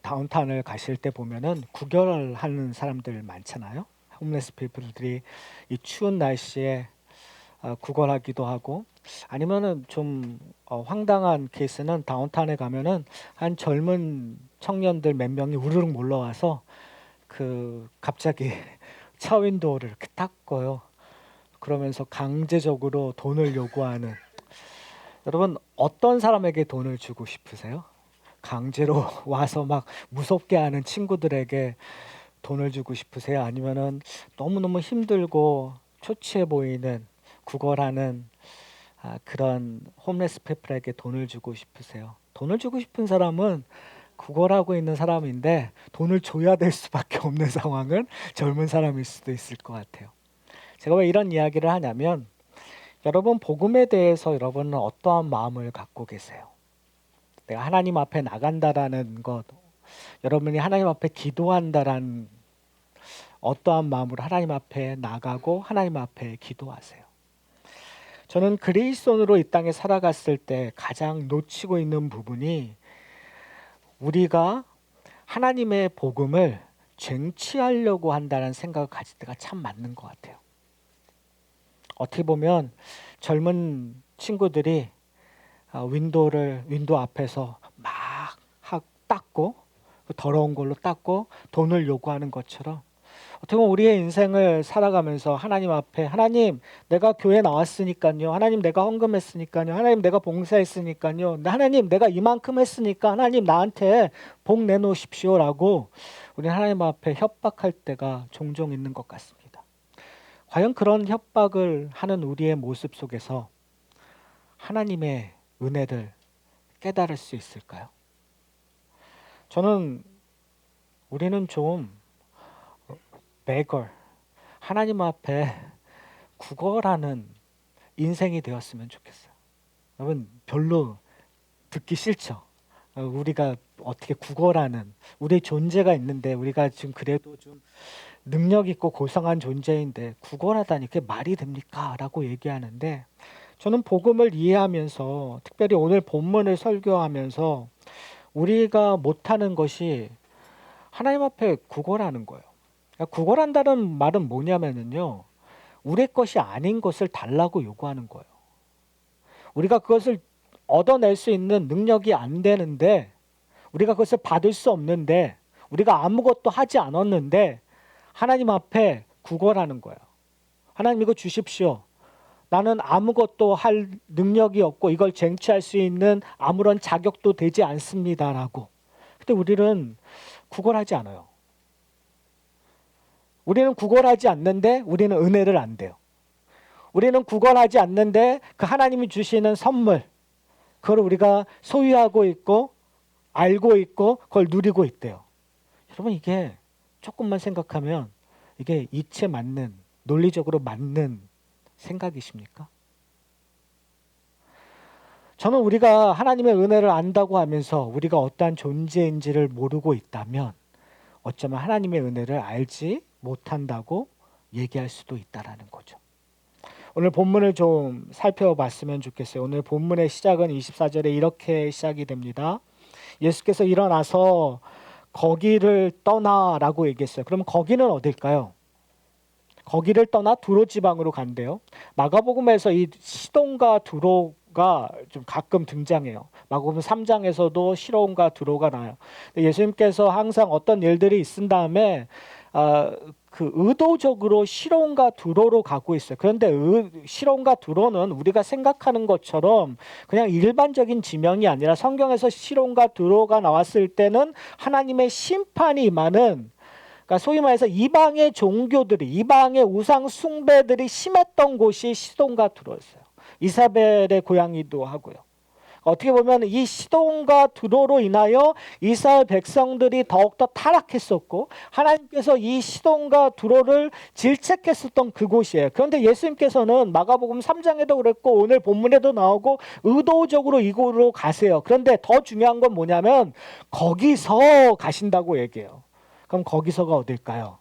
다운타운을 가실 때 보면은 구걸하는 사람들 많잖아요. 홈레스 피플들이 이 추운 날씨에 구걸하기도 하고, 아니면은 좀 황당한 케이스는 다운타운에 가면은 한 젊은 청년들 몇 명이 우르륵 몰려와서 갑자기 차 윈도우를 이렇게 닦고요. 그러면서 강제적으로 돈을 요구하는. 여러분, 어떤 사람에게 돈을 주고 싶으세요? 강제로 와서 막 무섭게 하는 친구들에게 돈을 주고 싶으세요? 아니면은 너무너무 힘들고 초췌해 보이는 구걸하는 그런 홈레스 피플에게 돈을 주고 싶으세요? 돈을 주고 싶은 사람은 구걸하고 있는 사람인데 돈을 줘야 될 수밖에 없는 상황은 젊은 사람일 수도 있을 것 같아요. 제가 왜 이런 이야기를 하냐면, 여러분 복음에 대해서 여러분은 어떠한 마음을 갖고 계세요? 내가 하나님 앞에 나간다라는 것, 여러분이 하나님 앞에 기도한다라는 어떠한 마음으로 하나님 앞에 나가고 하나님 앞에 기도하세요? 저는 그리스도인으로 이 땅에 살아갔을 때 가장 놓치고 있는 부분이, 우리가 하나님의 복음을 쟁취하려고 한다는 생각을 가질 때가 참 맞는 것 같아요. 어떻게 보면 젊은 친구들이 윈도우 앞에서 막 닦고, 더러운 걸로 닦고 돈을 요구하는 것처럼, 어떻게 보면 우리의 인생을 살아가면서 하나님 앞에, 하나님 내가 교회 나왔으니까요, 하나님 내가 헌금했으니까요, 하나님 내가 봉사했으니까요, 하나님 내가 이만큼 했으니까 하나님 나한테 복 내놓으십시오라고 우리 하나님 앞에 협박할 때가 종종 있는 것 같습니다. 과연 그런 협박을 하는 우리의 모습 속에서 하나님의 은혜를 깨달을 수 있을까요? 저는 우리는 좀 beggar, 하나님 앞에 구걸하는 인생이 되었으면 좋겠어요. 여러분 별로 듣기 싫죠? 우리가 어떻게 구걸하는, 우리의 존재가 있는데, 우리가 지금 그래도 좀 능력 있고 고상한 존재인데 구걸하다니 그게 말이 됩니까? 라고 얘기하는데, 저는 복음을 이해하면서, 특별히 오늘 본문을 설교하면서 우리가 못하는 것이 하나님 앞에 구걸하는 거예요. 그러니까 구걸한다는 말은 뭐냐면요, 우리 것이 아닌 것을 달라고 요구하는 거예요. 우리가 그것을 얻어낼 수 있는 능력이 안 되는데, 우리가 그것을 받을 수 없는데, 우리가 아무것도 하지 않았는데 하나님 앞에 구걸하는 거예요. 하나님 이거 주십시오. 나는 아무것도 할 능력이 없고 이걸 쟁취할 수 있는 아무런 자격도 되지 않습니다라고. 근데 우리는 구걸하지 않아요. 우리는 구걸하지 않는데 우리는 은혜를 안 돼요. 우리는 구걸하지 않는데 그 하나님이 주시는 선물, 그걸 우리가 소유하고 있고 알고 있고 그걸 누리고 있대요. 여러분, 이게 조금만 생각하면 이게 이치에 맞는, 논리적으로 맞는 생각이십니까? 저는 우리가 하나님의 은혜를 안다고 하면서 우리가 어떠한 존재인지를 모르고 있다면 어쩌면 하나님의 은혜를 알지 못한다고 얘기할 수도 있다라는 거죠. 오늘 본문을 좀 살펴봤으면 좋겠어요. 오늘 본문의 시작은 24절에 이렇게 시작이 됩니다. 예수께서 일어나서 거기를 떠나라고 얘기했어요. 그럼 거기는 어딜까요? 거기를 떠나 두로 지방으로 간대요. 마가복음에서 이 시돈과 두로가 좀 가끔 등장해요. 마가복음 3장에서도 시돈과 두로가 나와요. 예수님께서 항상 어떤 일들이 있은 다음에 의도적으로 시론과 두로로 가고 있어요. 그런데 시론과 두로는 우리가 생각하는 것처럼 그냥 일반적인 지명이 아니라, 성경에서 시론과 두로가 나왔을 때는 하나님의 심판이 임하는, 그러니까 소위 말해서 이방의 종교들이, 이방의 우상 숭배들이 심했던 곳이 시돈과 두로였어요. 이사벨의 고향이기도 하고요. 어떻게 보면 이 시돈과 두로로 인하여 이스라엘 백성들이 더욱더 타락했었고, 하나님께서 이 시돈과 두로를 질책했었던 그곳이에요. 그런데 예수님께서는 마가복음 3장에도 그랬고 오늘 본문에도 나오고 의도적으로 이곳으로 가세요. 그런데 더 중요한 건 뭐냐면 거기서 가신다고 얘기해요. 그럼 거기서가 어딜까요?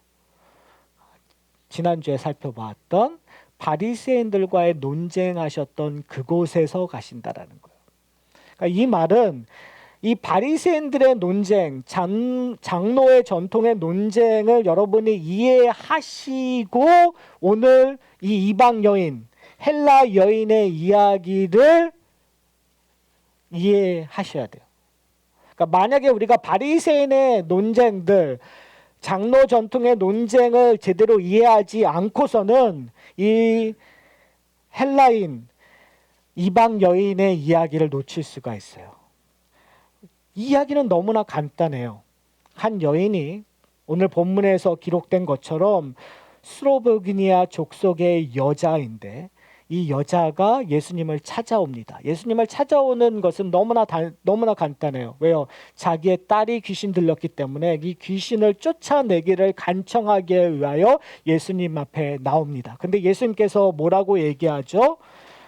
지난주에 살펴봤던 바리새인들과의 논쟁하셨던 그곳에서 가신다라는 거예요. 그러니까 이 말은 이 바리새인들의 논쟁, 장로의 전통의 논쟁을 여러분이 이해하시고 오늘 이 이방 여인, 헬라 여인의 이야기를 이해하셔야 돼요. 그러니까 만약에 우리가 바리새인의 논쟁들, 장로 전통의 논쟁을 제대로 이해하지 않고서는 이 헬라인, 이방 여인의 이야기를 놓칠 수가 있어요. 이 이야기는 너무나 간단해요. 한 여인이 오늘 본문에서 기록된 것처럼 스로베니아 족속의 여자인데 이 여자가 예수님을 찾아옵니다. 예수님을 찾아오는 것은 너무나 간단해요. 왜요? 자기의 딸이 귀신 들렸기 때문에 이 귀신을 쫓아내기를 간청하기 위하여 예수님 앞에 나옵니다. 근데 예수님께서 뭐라고 얘기하죠?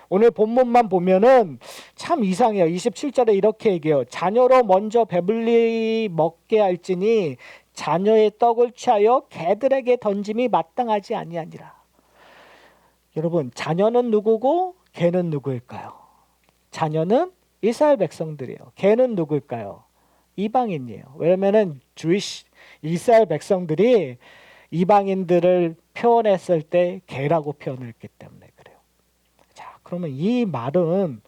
오늘 본문만 보면은 참 이상해요. 27절에 이렇게 얘기해요. 자녀로 먼저 배불리 먹게 할지니 자녀의 떡을 취하여 개들에게 던짐이 마땅하지 아니하니라. 여러분, 자녀는 누구고 개는 누구일까요? 자녀는 이스라엘 백성들이에요. 개는 누구일까요? 이방인이에요. 왜냐면은 이스라엘 백성들이 이방인들을 표현했을 때 개라고 표현을 했기 때문에 그래요. 자, 그러면 이 말은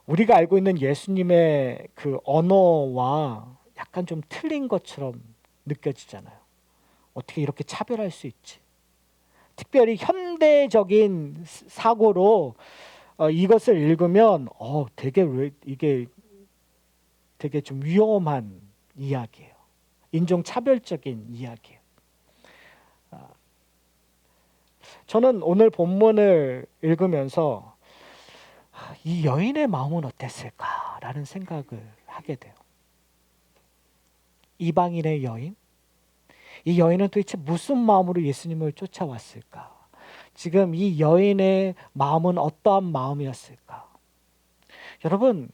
우리가 알고 있는 예수님의 그 언어와 약간 좀 틀린 것처럼 느껴지잖아요. 어떻게 이렇게 차별할 수 있지? 특별히 현대적인 사고로 이것을 읽으면 이게 되게 좀 위험한 이야기예요. 인종차별적인 이야기예요. 저는 오늘 본문을 읽으면서 이 여인의 마음은 어땠을까라는 생각을 하게 돼요. 이방인의 여인? 이 여인은 도대체 무슨 마음으로 예수님을 쫓아왔을까? 지금 이 여인의 마음은 어떠한 마음이었을까? 여러분,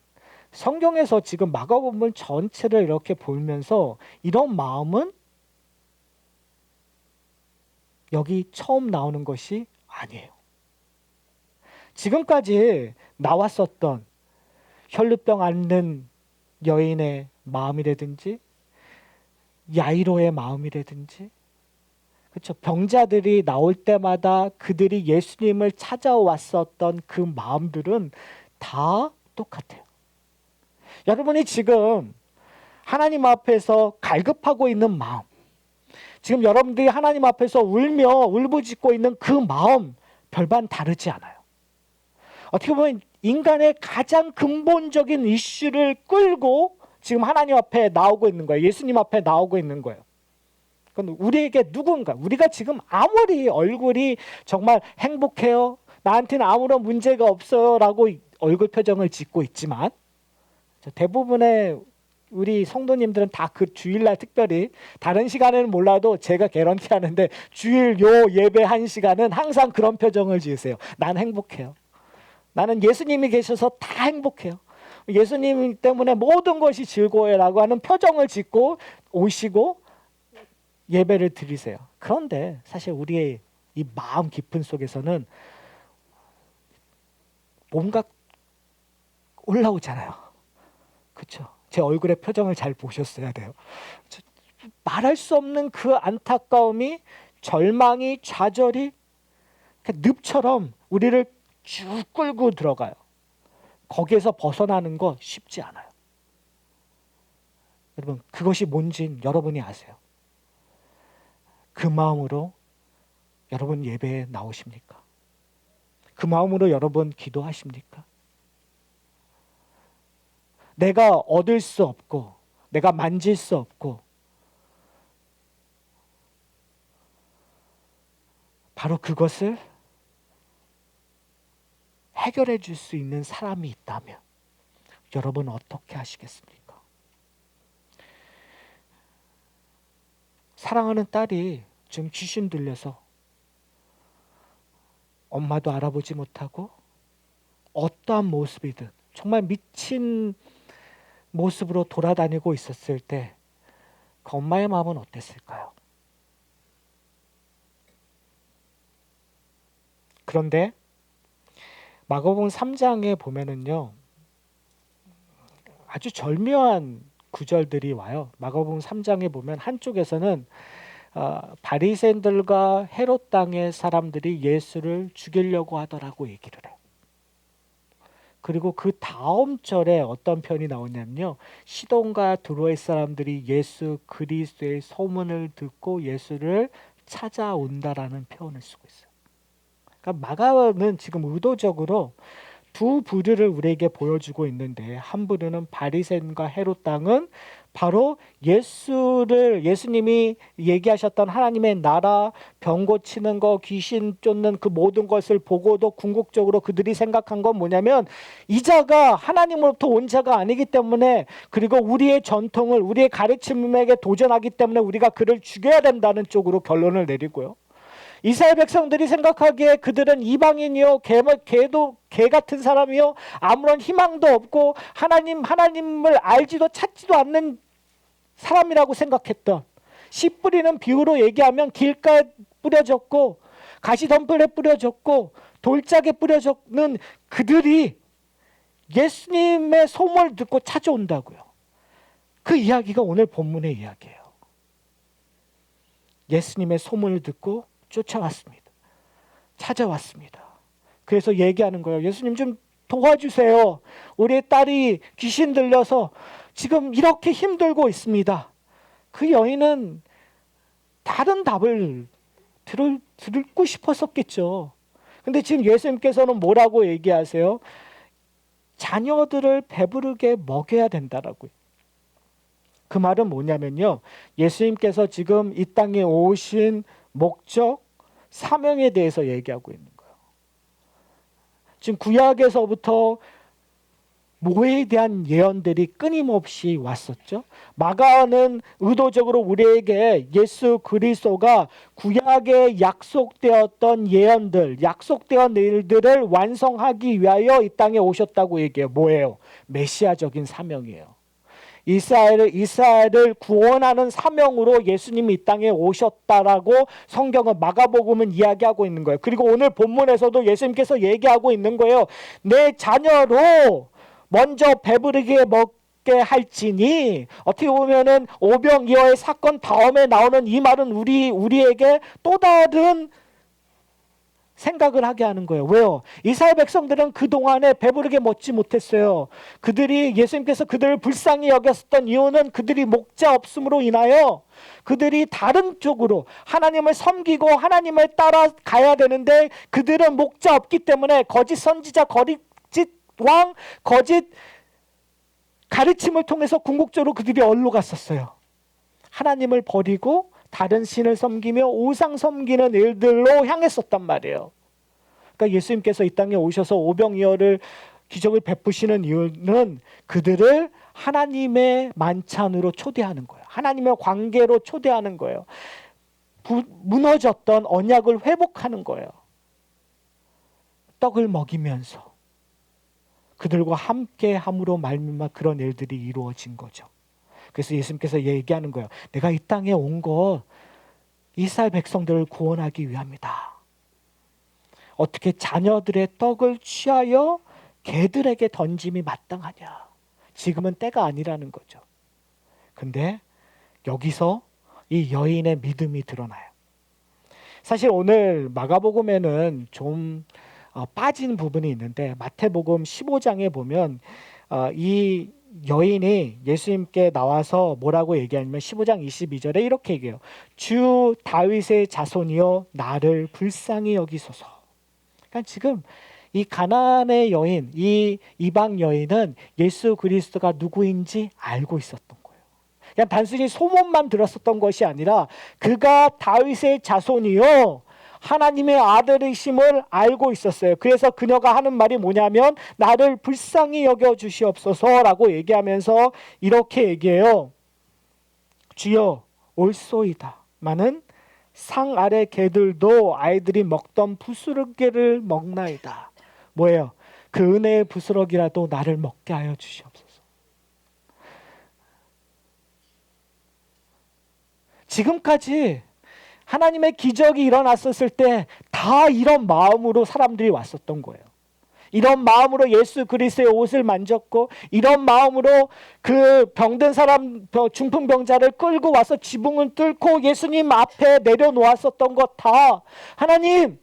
성경에서 지금 마가복음 전체를 이렇게 보면서 이런 마음은 여기 처음 나오는 것이 아니에요. 지금까지 나왔었던 혈루병 앓는 여인의 마음이라든지 야이로의 마음이라든지 그렇죠. 병자들이 나올 때마다 그들이 예수님을 찾아왔었던 그 마음들은 다 똑같아요. 여러분이 지금 하나님 앞에서 갈급하고 있는 마음, 지금 여러분들이 하나님 앞에서 울며 울부짖고 있는 그 마음 별반 다르지 않아요. 어떻게 보면 인간의 가장 근본적인 이슈를 끌고 지금 하나님 앞에 나오고 있는 거예요. 예수님 앞에 나오고 있는 거예요. 그건 우리에게 누군가, 우리가 지금 아무리 얼굴이 정말 행복해요, 나한테는 아무런 문제가 없어요 라고 얼굴 표정을 짓고 있지만 대부분의 우리 성도님들은 다 그 주일날 특별히 다른 시간에는 몰라도 제가 개런티 하는데 주일 요 예배 한 시간은 항상 그런 표정을 지으세요. 난 행복해요. 나는 예수님이 계셔서 다 행복해요. 예수님 때문에 모든 것이 즐거워요 라고 하는 표정을 짓고 오시고 예배를 드리세요. 그런데 사실 우리의 이 마음 깊은 속에서는 뭔가 올라오잖아요. 그렇죠? 제 얼굴의 표정을 잘 보셨어야 돼요. 말할 수 없는 그 안타까움이, 절망이, 좌절이 늪처럼 우리를 쭉 끌고 들어가요. 거기에서 벗어나는 거 쉽지 않아요. 여러분, 그것이 뭔지 여러분이 아세요? 그 마음으로 여러분 예배에 나오십니까? 그 마음으로 여러분 기도하십니까? 내가 얻을 수 없고 내가 만질 수 없고 바로 그것을 해결해 줄 수 있는 사람이 있다면 여러분 어떻게 하시겠습니까? 사랑하는 딸이 지금 귀신 들려서 엄마도 알아보지 못하고 어떠한 모습이든 정말 미친 모습으로 돌아다니고 있었을 때 그 엄마의 마음은 어땠을까요? 그런데 마가복음 3장에 보면은요, 아주 절묘한 구절들이 와요. 마가복음 3장에 보면 한쪽에서는 바리새인들과 헤롯 땅의 사람들이 예수를 죽이려고 하더라고 얘기를 해요. 그리고 그 다음 절에 어떤 편이 나오냐면요. 시돈과 두로의 사람들이 예수 그리스도의 소문을 듣고 예수를 찾아온다라는 표현을 쓰고 있어요. 그러니까 마가는 지금 의도적으로 두 부류를 우리에게 보여주고 있는데, 한 부류는 바리새인과 헤롯 땅은 바로 예수님이 얘기하셨던 하나님의 나라, 병 고치는 거, 귀신 쫓는 그 모든 것을 보고도 궁극적으로 그들이 생각한 건 뭐냐면, 이 자가 하나님으로부터 온 자가 아니기 때문에, 그리고 우리의 전통을, 우리의 가르침에게 도전하기 때문에 우리가 그를 죽여야 된다는 쪽으로 결론을 내리고요. 이스라엘 백성들이 생각하기에 그들은 이방인이요, 개도 개 같은 사람이요, 아무런 희망도 없고 하나님을 알지도 찾지도 않는 사람이라고 생각했던, 씨 뿌리는 비유로 얘기하면 길가에 뿌려졌고 가시덤불에 뿌려졌고 돌짝에 뿌려졌는 그들이 예수님의 소문을 듣고 찾아온다고요. 그 이야기가 오늘 본문의 이야기예요. 예수님의 소문을 듣고 쫓아왔습니다. 찾아왔습니다. 그래서 얘기하는 거예요. 예수님 좀 도와주세요. 우리 딸이 귀신 들려서 지금 이렇게 힘들고 있습니다. 그 여인은 다른 답을 듣고 싶었었겠죠. 근데 지금 예수님께서는 뭐라고 얘기하세요? 자녀들을 배부르게 먹여야 된다라고요. 그 말은 뭐냐면요. 예수님께서 지금 이 땅에 오신 목적, 사명에 대해서 얘기하고 있는 거예요. 지금 구약에서부터 모해에 대한 예언들이 끊임없이 왔었죠. 마가는 의도적으로 우리에게 예수 그리스도가 구약에 약속되었던 예언들, 약속되었던 일들을 완성하기 위하여 이 땅에 오셨다고 얘기해요. 뭐예요? 메시아적인 사명이에요. 이스라엘을 구원하는 사명으로 예수님이 이 땅에 오셨다라고 성경은, 마가복음은 이야기하고 있는 거예요. 그리고 오늘 본문에서도 예수님께서 얘기하고 있는 거예요. 내 자녀로 먼저 배부르게 먹게 할지니, 어떻게 보면은 오병이어의 사건 다음에 나오는 이 말은 우리에게 또 다른 생각을 하게 하는 거예요. 왜요? 이스라엘 백성들은 그동안에 배부르게 먹지 못했어요. 예수님께서 그들을 불쌍히 여겼었던 이유는 그들이 목자 없음으로 인하여 그들이 다른 쪽으로 하나님을 섬기고 하나님을 따라가야 되는데, 그들은 목자 없기 때문에 거짓 선지자, 거짓 왕, 거짓 가르침을 통해서 궁극적으로 그들이 어디로 갔었어요? 하나님을 버리고 다른 신을 섬기며 우상 섬기는 일들로 향했었단 말이에요. 그러니까 예수님께서 이 땅에 오셔서 오병이어를 기적을 베푸시는 이유는 그들을 하나님의 만찬으로 초대하는 거예요. 하나님의 관계로 초대하는 거예요. 무너졌던 언약을 회복하는 거예요. 떡을 먹이면서 그들과 함께 함으로 말미암아 그런 일들이 이루어진 거죠. 그래서 예수님께서 얘기하는 거예요. 내가 이 땅에 온 거 이스라엘 백성들을 구원하기 위함이다. 어떻게 자녀들의 떡을 취하여 개들에게 던짐이 마땅하냐. 지금은 때가 아니라는 거죠. 근데 여기서 이 여인의 믿음이 드러나요. 사실 오늘 마가복음에는 좀 빠진 부분이 있는데, 마태복음 15장에 보면 이 여인이 예수님께 나와서 뭐라고 얘기하냐면 15장 22절에 이렇게 얘기해요. 주 다윗의 자손이여 나를 불쌍히 여기소서. 그러니까 지금 이 가나안의 여인, 이 이방 여인은 예수 그리스도가 누구인지 알고 있었던 거예요. 그냥 단순히 소문만 들었었던 것이 아니라 그가 다윗의 자손이요 하나님의 아들이심을 알고 있었어요. 그래서 그녀가 하는 말이 뭐냐면 나를 불쌍히 여겨주시옵소서라고 얘기하면서 이렇게 얘기해요. 주여 올소이다마는 상 아래 개들도 아이들이 먹던 부스러기를 먹나이다. 뭐예요? 그 은혜의 부스러기라도 나를 먹게 하여 주시옵소서. 지금까지 하나님의 기적이 일어났었을 때 다 이런 마음으로 사람들이 왔었던 거예요. 이런 마음으로 예수 그리스도의 옷을 만졌고 이런 마음으로 그 병든 사람 중풍병자를 끌고 와서 지붕을 뚫고 예수님 앞에 내려놓았었던 것 다 하나님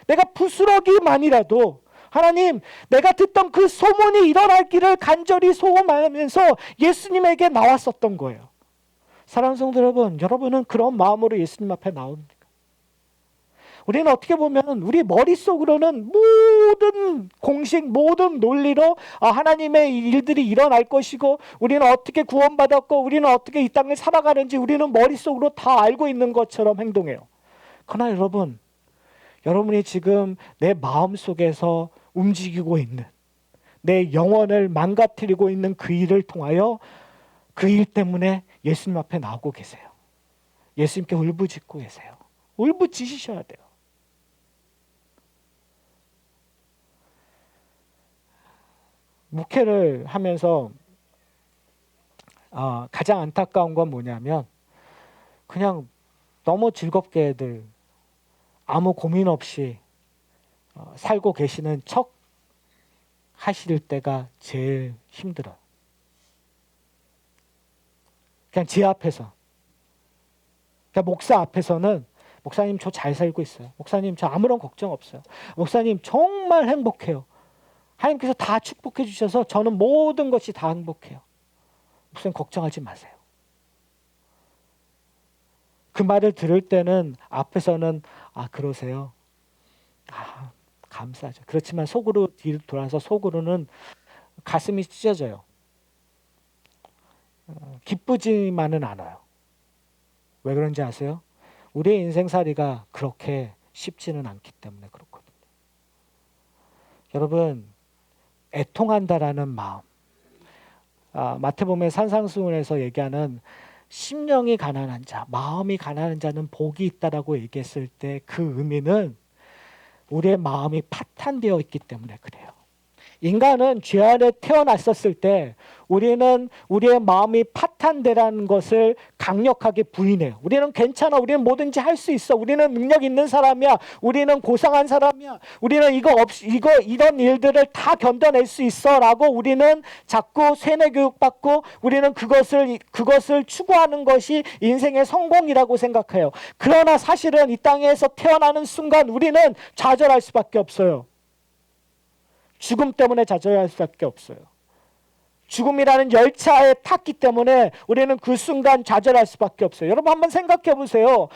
내가 부스러기만이라도 하나님 내가 듣던 그 소문이 일어날 길을 간절히 소원하면서 예수님에게 나왔었던 거예요. 사랑하는 성도 여러분, 여러분은 그런 마음으로 예수님 앞에 나옵니까? 우리는 어떻게 보면 우리 머릿속으로는 모든 공식, 모든 논리로 하나님의 일들이 일어날 것이고 우리는 어떻게 구원받았고 우리는 어떻게 이 땅을 살아가는지 우리는 머릿속으로 다 알고 있는 것처럼 행동해요. 그러나 여러분, 여러분이 지금 내 마음속에서 움직이고 있는 내 영혼을 망가뜨리고 있는 그 일을 통하여 그 일 때문에 예수님 앞에 나오고 계세요. 예수님께 울부짖고 계세요. 울부짖으셔야 돼요. 목회를 하면서 가장 안타까운 건 뭐냐면 그냥 너무 즐겁게들 아무 고민 없이 살고 계시는 척 하실 때가 제일 힘들어요. 그냥 제 앞에서. 그러니까 목사 앞에서는 목사님 저 잘 살고 있어요. 목사님 저 아무런 걱정 없어요. 목사님 정말 행복해요. 하나님께서 다 축복해 주셔서 저는 모든 것이 다 행복해요. 목사님 걱정하지 마세요. 그 말을 들을 때는 앞에서는 그러세요. 감사하죠. 그렇지만 속으로 뒤로 돌아서 속으로는 가슴이 찢어져요. 기쁘지만은 않아요. 왜 그런지 아세요? 우리의 인생살이가 그렇게 쉽지는 않기 때문에 그렇거든요. 여러분, 애통한다라는 마음. 마태복음의 산상수훈에서 얘기하는 심령이 가난한 자, 마음이 가난한 자는 복이 있다라고 얘기했을 때 그 의미는 우리의 마음이 파탄되어 있기 때문에 그래요. 인간은 죄 안에 태어났었을 때 우리는 우리의 마음이 파탄되라는 것을 강력하게 부인해요. 우리는 괜찮아. 우리는 뭐든지 할 수 있어. 우리는 능력 있는 사람이야. 우리는 고상한 사람이야. 우리는 이런 일들을 다 견뎌낼 수 있어라고 우리는 자꾸 세뇌 교육받고 우리는 그것을 추구하는 것이 인생의 성공이라고 생각해요. 그러나 사실은 이 땅에서 태어나는 순간 우리는 좌절할 수밖에 없어요. 죽음 때문에 좌절할 수밖에 없어요. 죽음이라는 열차에 탔기 때문에 우리는 그 순간 좌절할 수밖에 없어요. 여러분 한번 생각해 보세요.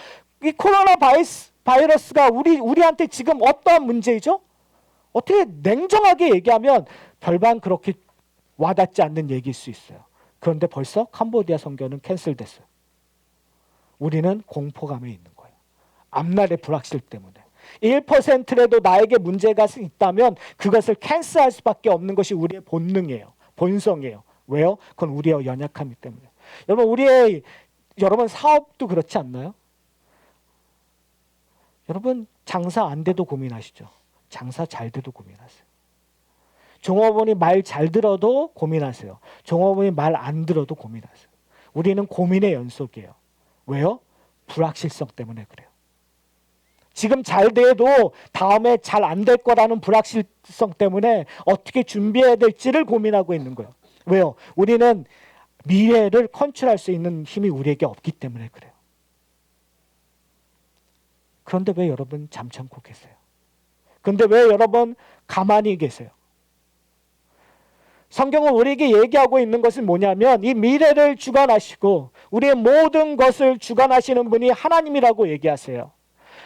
이 코로나 바이러스가 우리한테 지금 어떠한 문제이죠? 어떻게 냉정하게 얘기하면 별반 그렇게 와닿지 않는 얘기일 수 있어요. 그런데 벌써 캄보디아 선교는 캔슬됐어요. 우리는 공포감에 있는 거예요. 앞날의 불확실 때문에. 1%라도 나에게 문제가 있다면 그것을 캔슬할 수밖에 없는 것이 우리의 본능이에요. 본성이에요. 왜요? 그건 우리의 연약함이기 때문에. 여러분 사업도 그렇지 않나요? 여러분 장사 안 돼도 고민하시죠. 장사 잘 돼도 고민하세요. 종업원이 말 잘 들어도 고민하세요. 종업원이 말 안 들어도 고민하세요. 우리는 고민의 연속이에요. 왜요? 불확실성 때문에 그래요. 지금 잘 돼도 다음에 잘 안 될 거라는 불확실성 때문에 어떻게 준비해야 될지를 고민하고 있는 거예요. 왜요? 우리는 미래를 컨트롤할 수 있는 힘이 우리에게 없기 때문에 그래요. 그런데 왜 여러분 잠참고 계세요? 그런데 왜 여러분 가만히 계세요? 성경은 우리에게 얘기하고 있는 것은 뭐냐면 이 미래를 주관하시고 우리의 모든 것을 주관하시는 분이 하나님이라고 얘기하세요.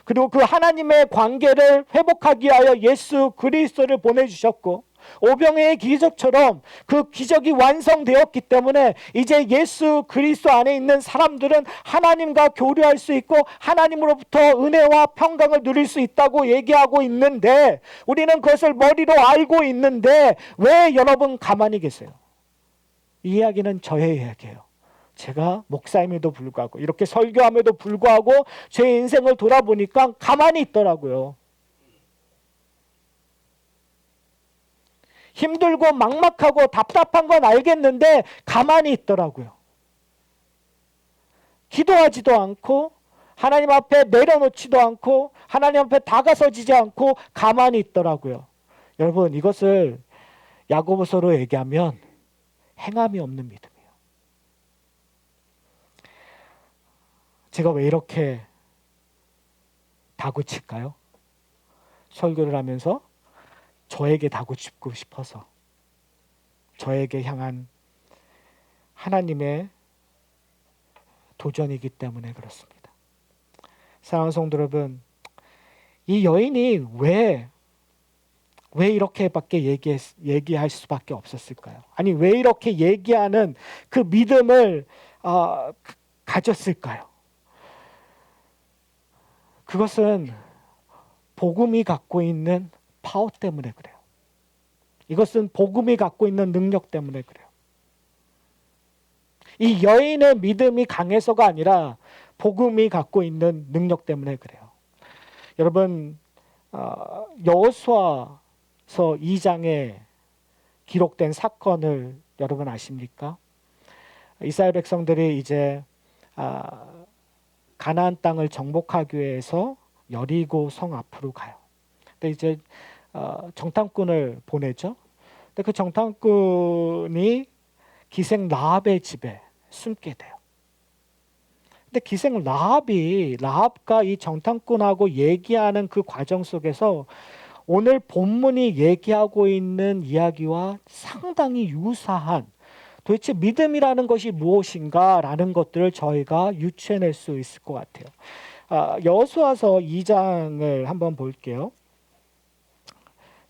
그리고 그 하나님의 관계를 회복하기 위하여 예수 그리스도를 보내주셨고 오병이의 기적처럼 그 기적이 완성되었기 때문에 이제 예수 그리스도 안에 있는 사람들은 하나님과 교류할 수 있고 하나님으로부터 은혜와 평강을 누릴 수 있다고 얘기하고 있는데 우리는 그것을 머리로 알고 있는데 왜 여러분 가만히 계세요? 이 이야기는 저의 이야기예요. 제가 목사임에도 불구하고 이렇게 설교함에도 불구하고 제 인생을 돌아보니까 가만히 있더라고요. 힘들고 막막하고 답답한 건 알겠는데 가만히 있더라고요. 기도하지도 않고 하나님 앞에 내려놓지도 않고 하나님 앞에 다가서지지 않고 가만히 있더라고요. 여러분, 이것을 야고보서로 얘기하면 행함이 없는 믿음이에요. 제가 왜 이렇게 다구칠까요? 설교를 하면서 저에게 다구치고 싶어서, 저에게 향한 하나님의 도전이기 때문에 그렇습니다. 사랑하는 성도 여러분, 이 여인이 왜 이렇게밖에 얘기할 수밖에 없었을까요? 아니, 왜 이렇게 얘기하는 그 믿음을 가졌을까요? 그것은 복음이 갖고 있는 파워 때문에 그래요. 이것은 복음이 갖고 있는 능력 때문에 그래요. 이 여인의 믿음이 강해서가 아니라 복음이 갖고 있는 능력 때문에 그래요. 여러분, 여호수아서 2장에 기록된 사건을 여러분 아십니까? 이스라엘 백성들이 이제 가나안 땅을 정복하기 위해서 여리고 성 앞으로 가요. 근데 이제 정탐꾼을 보내죠. 근데 그 정탐꾼이 기생 라합의 집에 숨게 돼요. 근데 기생 라합과 이 정탐꾼하고 얘기하는 그 과정 속에서 오늘 본문이 얘기하고 있는 이야기와 상당히 유사한, 도대체 믿음이라는 것이 무엇인가라는 것들을 저희가 유추해낼 수 있을 것 같아요. 여호수아서 2장을 한번 볼게요.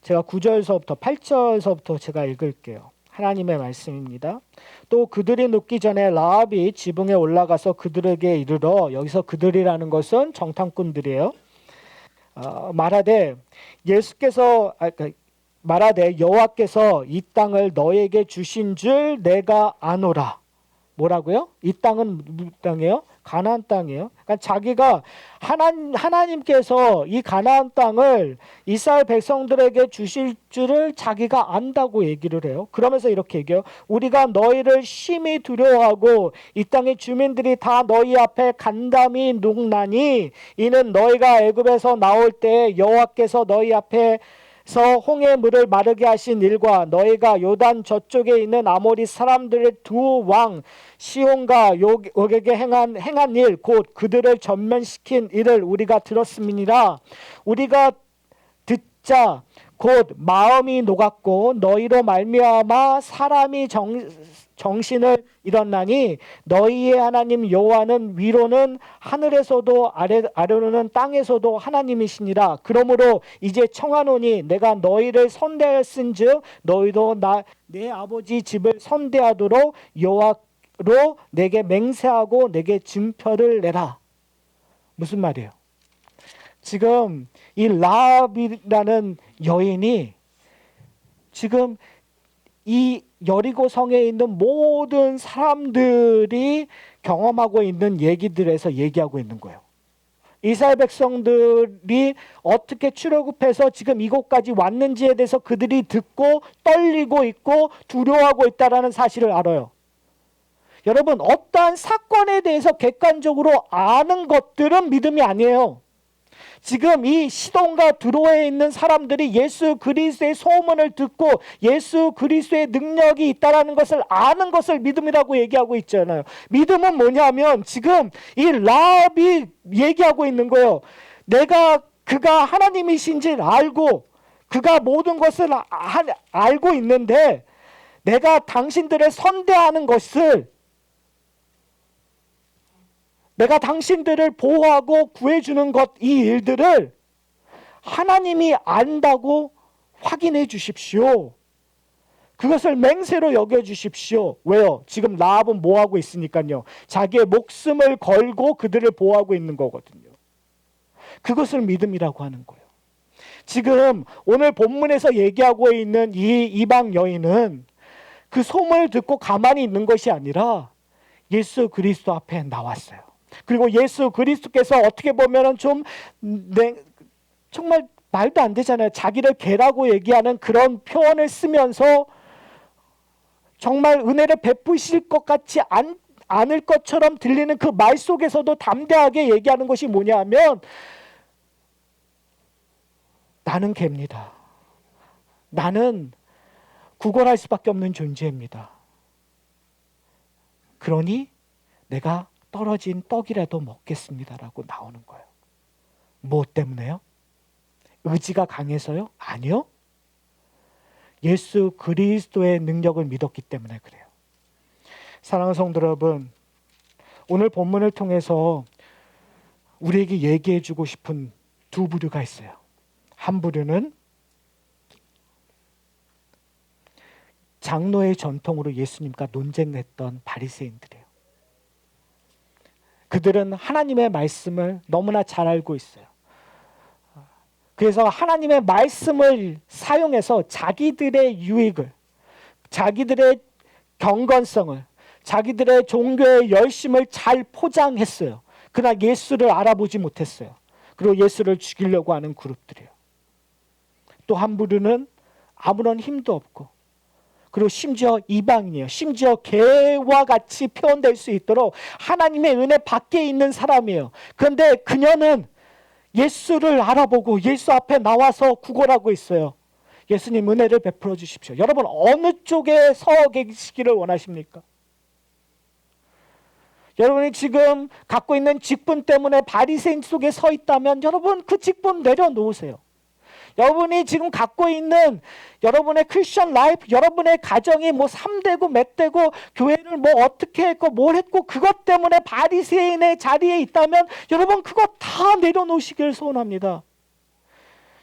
제가 9절서부터 8절서부터 제가 읽을게요. 하나님의 말씀입니다. 또 그들이 눕기 전에 라합이 지붕에 올라가서 그들에게 이르러, 여기서 그들이라는 것은 정탐꾼들이에요. 말하되 여호와께서 이 땅을 너에게 주신 줄 내가 아노라. 뭐라고요? 이 땅은 무슨 땅이에요? 가나안 땅이에요. 그러니까 자기가 하나님께서 이 가나안 땅을 이스라엘 백성들에게 주실 줄을 자기가 안다고 얘기를 해요. 그러면서 이렇게 얘기해요. 우리가 너희를 심히 두려워하고 이 땅의 주민들이 다 너희 앞에 간담이 눕나니 이는 너희가 애굽에서 나올 때 여호와께서 너희 앞에 홍해 물을 마르게 하신 일과 너희가 요단 저쪽에 있는 아모리 사람들의 두 왕 시온과 욕에게 행한 일, 곧 그들을 전면시킨 일을 우리가 들었음이니라. 우리가 듣자 곧 마음이 녹았고 너희로 말미암아 사람이 정신을 잃었나니 너희의 하나님 여호와는 위로는 하늘에서도 아래로는 땅에서도 하나님이시니라. 그러므로 이제 청하노니 내가 너희를 선대하였은즉 너희도 내 아버지 집을 선대하도록 여호와로 내게 맹세하고 내게 증표를 내라. 무슨 말이에요? 지금 이 라합이라는 여인이 지금 이 여리고 성에 있는 모든 사람들이 경험하고 있는 얘기들에서 얘기하고 있는 거예요. 이스라엘 백성들이 어떻게 출애굽해서 지금 이곳까지 왔는지에 대해서 그들이 듣고 떨리고 있고 두려워하고 있다는 사실을 알아요. 여러분, 어떠한 사건에 대해서 객관적으로 아는 것들은 믿음이 아니에요. 지금 이 시돈과 드로에 있는 사람들이 예수 그리스도의 소문을 듣고 예수 그리스도의 능력이 있다는 것을 아는 것을 믿음이라고 얘기하고 있잖아요. 믿음은 뭐냐면 지금 이 라합이 얘기하고 있는 거예요. 그가 하나님이신지 알고 그가 모든 것을 알고 있는데 내가 당신들을 선대하는 것을, 내가 당신들을 보호하고 구해주는 것, 이 일들을 하나님이 안다고 확인해 주십시오. 그것을 맹세로 여겨주십시오. 왜요? 지금 라합은 뭐하고 있으니까요. 자기의 목숨을 걸고 그들을 보호하고 있는 거거든요. 그것을 믿음이라고 하는 거예요. 지금 오늘 본문에서 얘기하고 있는 이 이방 여인은 그 소문을 듣고 가만히 있는 것이 아니라 예수 그리스도 앞에 나왔어요. 그리고 예수 그리스도께서 어떻게 보면은 정말 말도 안 되잖아요. 자기를 개라고 얘기하는 그런 표현을 쓰면서 정말 은혜를 베푸실 것 같지 않을 것처럼 들리는 그 말 속에서도 담대하게 얘기하는 것이 뭐냐 하면 나는 개입니다. 나는 구걸할 수밖에 없는 존재입니다. 그러니 내가 떨어진 떡이라도 먹겠습니다라고 나오는 거예요. 뭐 때문에요? 의지가 강해서요? 아니요. 예수 그리스도의 능력을 믿었기 때문에 그래요. 사랑하는 성도 여러분, 오늘 본문을 통해서 우리에게 얘기해 주고 싶은 두 부류가 있어요. 한 부류는 장로의 전통으로 예수님과 논쟁했던 바리새인들이에요. 그들은 하나님의 말씀을 너무나 잘 알고 있어요. 그래서 하나님의 말씀을 사용해서 자기들의 유익을, 자기들의 경건성을, 자기들의 종교의 열심을 잘 포장했어요. 그러나 예수를 알아보지 못했어요. 그리고 예수를 죽이려고 하는 그룹들이에요. 또 한 부류는 아무런 힘도 없고, 그리고 심지어 이방인이에요. 심지어 개와 같이 표현될 수 있도록 하나님의 은혜 밖에 있는 사람이에요. 그런데 그녀는 예수를 알아보고 예수 앞에 나와서 구걸하고 있어요. 예수님 은혜를 베풀어 주십시오. 여러분 어느 쪽에 서 계시기를 원하십니까? 여러분이 지금 갖고 있는 직분 때문에 바리새인 속에 서 있다면 여러분 그 직분 내려놓으세요. 여러분이 지금 갖고 있는 여러분의 크리스천 라이프, 여러분의 가정이 뭐 3대고 몇 대고 교회를 뭐 어떻게 했고 뭘 했고 그것 때문에 바리새인의 자리에 있다면 여러분 그거 다 내려놓으시길 소원합니다.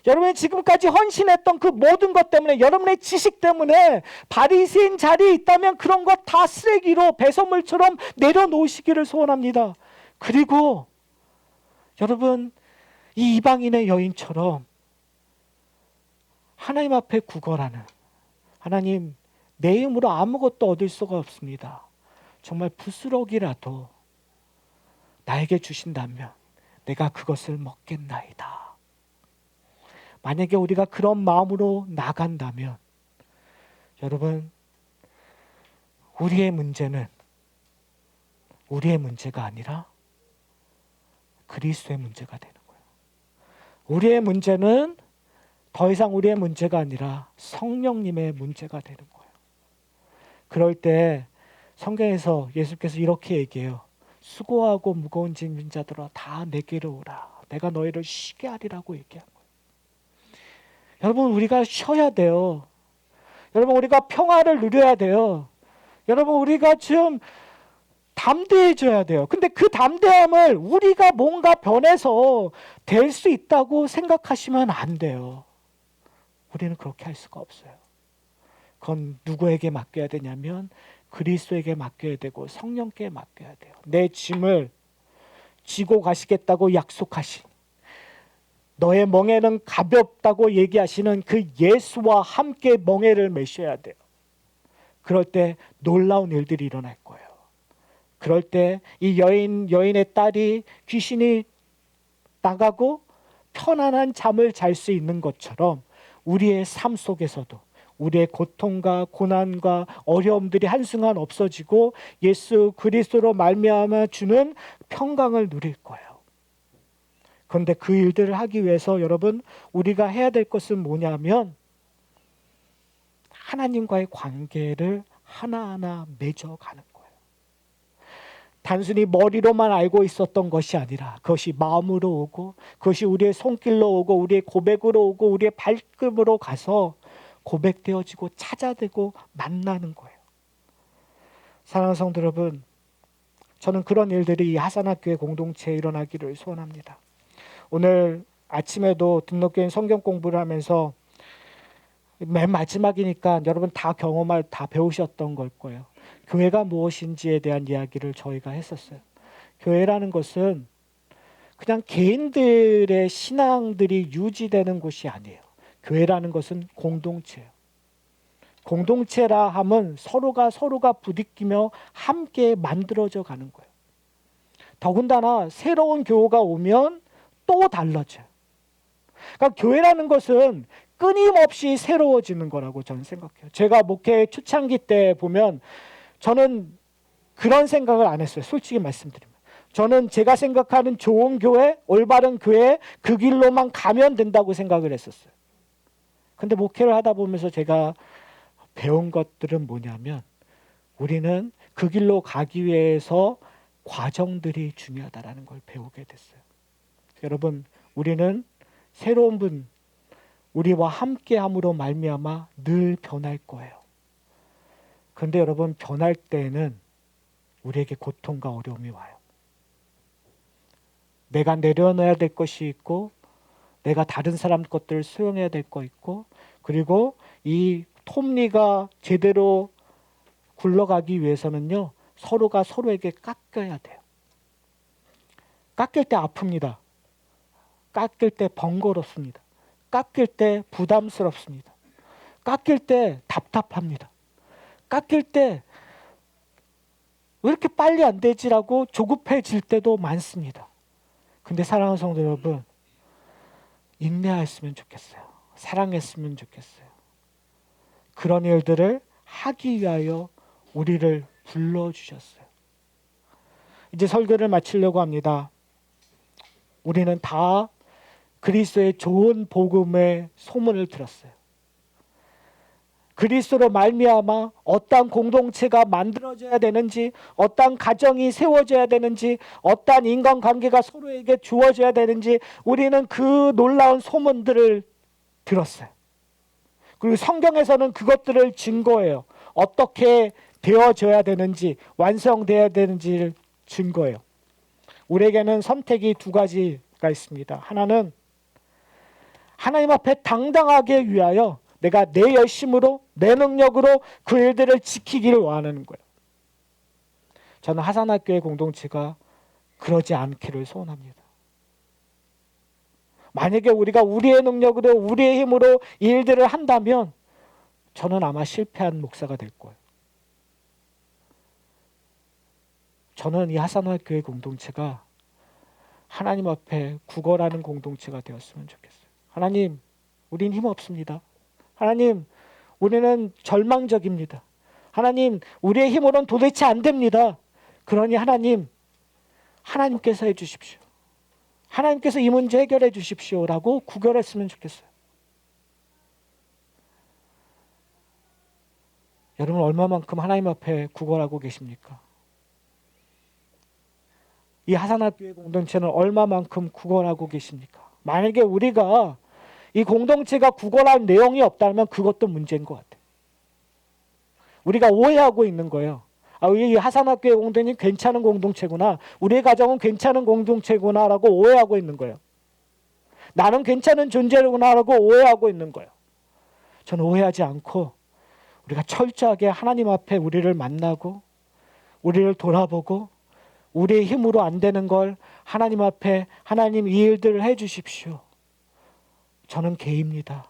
여러분이 지금까지 헌신했던 그 모든 것 때문에, 여러분의 지식 때문에 바리새인 자리에 있다면 그런 것 다 쓰레기로 배설물처럼 내려놓으시기를 소원합니다. 그리고 여러분 이 이방인의 여인처럼 하나님 앞에 구걸하는, 하나님 내 힘으로 아무것도 얻을 수가 없습니다. 정말 부스러기라도 나에게 주신다면 내가 그것을 먹겠나이다. 만약에 우리가 그런 마음으로 나간다면 여러분 우리의 문제는 우리의 문제가 아니라 그리스도의 문제가 되는 거예요. 우리의 문제는 더 이상 우리의 문제가 아니라 성령님의 문제가 되는 거예요. 그럴 때 성경에서 예수께서 이렇게 얘기해요. 수고하고 무거운 짐진 자들아 다 내게로 오라. 내가 너희를 쉬게 하리라고 얘기한 거예요. 여러분 우리가 쉬어야 돼요. 여러분 우리가 평화를 누려야 돼요. 여러분 우리가 좀 담대해져야 돼요. 근데 그 담대함을 우리가 뭔가 변해서 될 수 있다고 생각하시면 안 돼요. 우리는 그렇게 할 수가 없어요. 그건 누구에게 맡겨야 되냐면 그리스도에게 맡겨야 되고 성령께 맡겨야 돼요. 내 짐을 지고 가시겠다고 약속하신, 너의 멍에는 가볍다고 얘기하시는 그 예수와 함께 멍에를 메셔야 돼요. 그럴 때 놀라운 일들이 일어날 거예요. 그럴 때 이 여인의 딸이 귀신이 나가고 편안한 잠을 잘 수 있는 것처럼 우리의 삶 속에서도 우리의 고통과 고난과 어려움들이 한순간 없어지고 예수 그리스도로 말미암아 주는 평강을 누릴 거예요. 그런데 그 일들을 하기 위해서 여러분 우리가 해야 될 것은 뭐냐면 하나님과의 관계를 하나하나 맺어가는 거예요. 단순히 머리로만 알고 있었던 것이 아니라 그것이 마음으로 오고 그것이 우리의 손길로 오고 우리의 고백으로 오고 우리의 발끝으로 가서 고백되어지고 찾아되고 만나는 거예요. 사랑하는 성도 여러분, 저는 그런 일들이 이 하산학교의 공동체에 일어나기를 소원합니다. 오늘 아침에도 등록교인 성경 공부를 하면서 맨 마지막이니까 여러분 다 배우셨던 걸 거예요. 교회가 무엇인지에 대한 이야기를 저희가 했었어요. 교회라는 것은 그냥 개인들의 신앙들이 유지되는 곳이 아니에요. 교회라는 것은 공동체예요. 공동체라 함은 서로가 부딪히며 함께 만들어져 가는 거예요. 더군다나 새로운 교우가 오면 또 달라져요. 그러니까 교회라는 것은 끊임없이 새로워지는 거라고 저는 생각해요. 제가 목회 초창기 때 보면 저는 그런 생각을 안 했어요. 솔직히 말씀드리면. 저는 제가 생각하는 좋은 교회, 올바른 교회 그 길로만 가면 된다고 생각을 했었어요. 근데 목회를 하다 보면서 제가 배운 것들은 뭐냐면 우리는 그 길로 가기 위해서 과정들이 중요하다라는 걸 배우게 됐어요. 여러분, 우리는 새로운 분, 우리와 함께함으로 말미암아 늘 변할 거예요. 그런데 여러분, 변할 때에는 우리에게 고통과 어려움이 와요. 내가 내려놔야 될 것이 있고, 내가 다른 사람 것들을 수용해야 될 거 있고, 그리고 이 톱니가 제대로 굴러가기 위해서는요, 서로가 서로에게 깎여야 돼요. 깎일 때 아픕니다. 깎일 때 번거롭습니다. 깎일 때 부담스럽습니다. 깎일 때 답답합니다. 깎일 때 왜 이렇게 빨리 안 되지라고 조급해질 때도 많습니다. 근데 사랑하는 성도 여러분, 인내했으면 좋겠어요. 사랑했으면 좋겠어요. 그런 일들을 하기 위하여 우리를 불러주셨어요. 이제 설교를 마치려고 합니다. 우리는 다 그리스도의 좋은 복음의 소문을 들었어요. 그리스도로 말미암아 어떠한 공동체가 만들어져야 되는지, 어떠한 가정이 세워져야 되는지, 어떠한 인간관계가 서로에게 주어져야 되는지 우리는 그 놀라운 소문들을 들었어요. 그리고 성경에서는 그것들을 증거해요. 어떻게 되어져야 되는지, 완성되어야 되는지를 증거해요. 우리에게는 선택이 두 가지가 있습니다. 하나는 하나님 앞에 당당하게 위하여 내가 내 열심으로, 내 능력으로 그 일들을 지키기를 원하는 거예요. 저는 하산학교의 공동체가 그러지 않기를 소원합니다. 만약에 우리가 우리의 능력으로, 우리의 힘으로 이 일들을 한다면 저는 아마 실패한 목사가 될 거예요. 저는 이 하산학교의 공동체가 하나님 앞에 구걸하는 공동체가 되었으면 좋겠어요. 하나님, 우린 힘 없습니다. 하나님, 우리는 절망적입니다. 하나님, 우리의 힘으로는 도대체 안 됩니다. 그러니 하나님, 하나님께서 해주십시오. 하나님께서 이 문제 해결해 주십시오라고 구걸했으면 좋겠어요. 여러분, 얼마만큼 하나님 앞에 구걸하고 계십니까? 이 하산학교의 공동체는 얼마만큼 구걸하고 계십니까? 만약에 우리가 이 공동체가 구걸할 내용이 없다면 그것도 문제인 것 같아요. 우리가 오해하고 있는 거예요. 이 하산학교의 공동체는 괜찮은 공동체구나. 우리의 가정은 괜찮은 공동체구나라고 오해하고 있는 거예요. 나는 괜찮은 존재구나라고 오해하고 있는 거예요. 저는 오해하지 않고 우리가 철저하게 하나님 앞에 우리를 만나고 우리를 돌아보고 우리의 힘으로 안 되는 걸 하나님 앞에 하나님 이 일들을 해 주십시오. 저는 개입니다.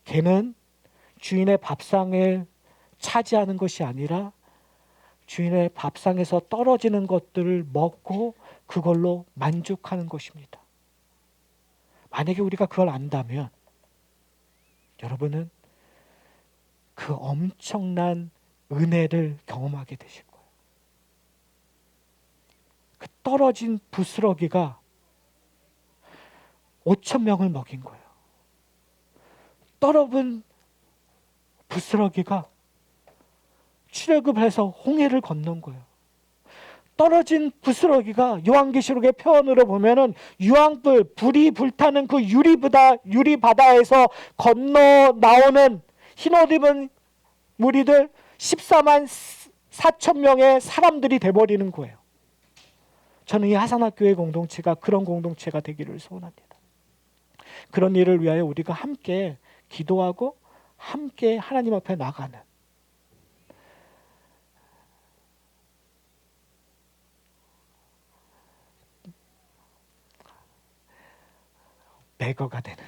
개는 주인의 밥상을 차지하는 것이 아니라 주인의 밥상에서 떨어지는 것들을 먹고 그걸로 만족하는 것입니다. 만약에 우리가 그걸 안다면 여러분은 그 엄청난 은혜를 경험하게 되실 거예요. 그 떨어진 부스러기가 5,000명을 먹인 거예요. 떨어진 부스러기가 출애굽을 해서 홍해를 건넌 거예요. 떨어진 부스러기가 요한계시록의 표현으로 보면은 유황불, 불이 불타는 그 유리바다에서 건너 나오는 흰옷 입은 무리들 14만 4천 명의 사람들이 돼버리는 거예요. 저는 이 하산학교의 공동체가 그런 공동체가 되기를 소원합니다. 그런 일을 위하여 우리가 함께 기도하고 함께 하나님 앞에 나가는 배거가 되는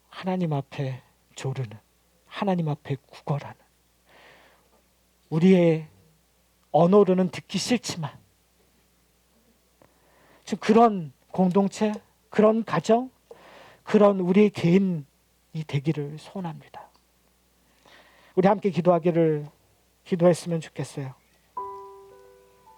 하나님 앞에 조르는 하나님 앞에 구걸하는 우리의 언어로는 듣기 싫지만 지금 그런 공동체, 그런 가정, 그런 우리 개인이 되기를 소원합니다. 우리 함께 기도했으면 좋겠어요.